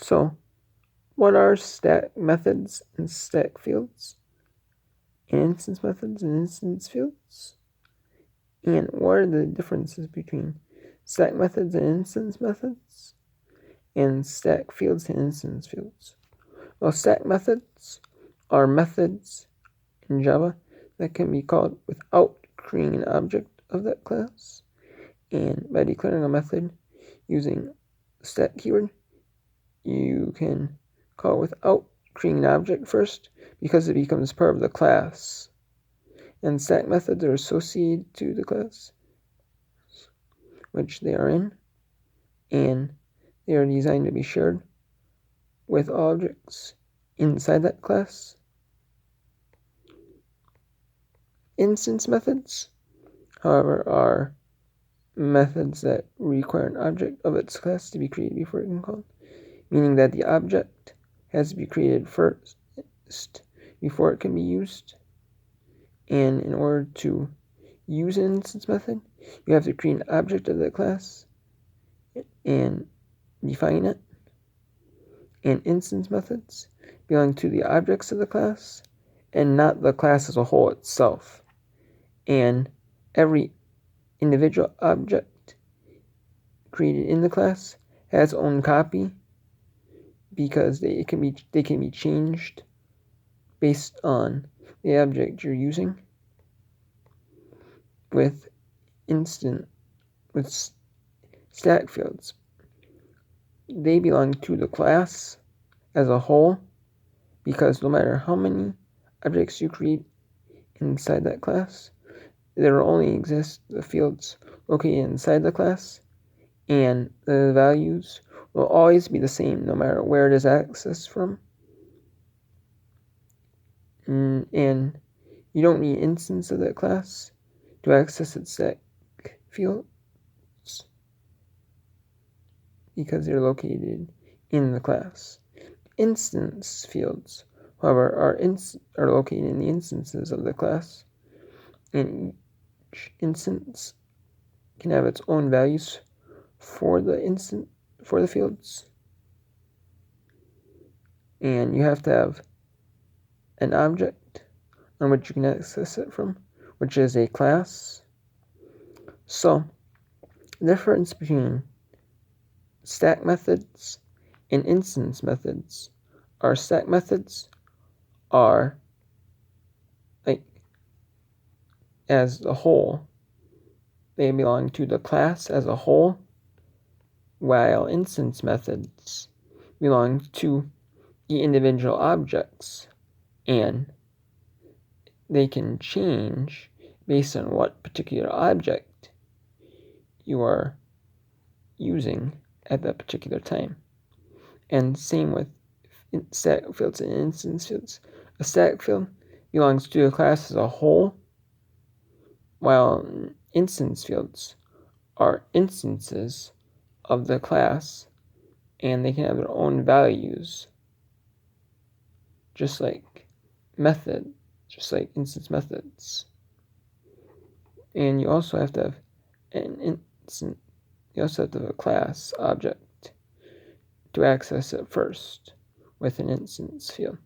So, what are static methods and static fields? And instance methods and instance fields? And what are the differences between static methods and instance methods? And static fields and instance fields? Well, static methods are methods in Java that can be called without creating an object of that class. And by declaring a method using the static keyword, you can call it without creating an object first because it becomes part of the class. And static methods are associated to the class which they are in, and they are designed to be shared with objects inside that class. Instance methods, however, are methods that require an object of its class to be created before it can be called, meaning that the object has to be created first before it can be used. And in order to use an instance method, you have to create an object of that class and define it. And instance methods belong to the objects of the class and not the class as a whole itself. And every individual object created in the class has its own copy because they can be changed based on the object you're using. With static fields, they belong to the class as a whole because no matter how many objects you create inside that class, there will only exist the fields located inside the class, and the values will always be the same no matter where it is accessed from. And you don't need an instance of that class to access its static fields because they're located in the class. Instance fields, however, are located in the instances of the class, and each instance can have its own values for the fields, and you have to have an object on which you can access it from, which is a class. So, the difference between static methods and instance methods are static methods are like as a whole, they belong to the class as a whole, while instance methods belong to the individual objects, and they can change based on what particular object you are using at that particular time. And same with static fields and instance fields. A static field belongs to the class as a whole, while instance fields are instances of the class, and they can have their own values, just like instance methods. And you also have to have a class object to access it first with an instance field.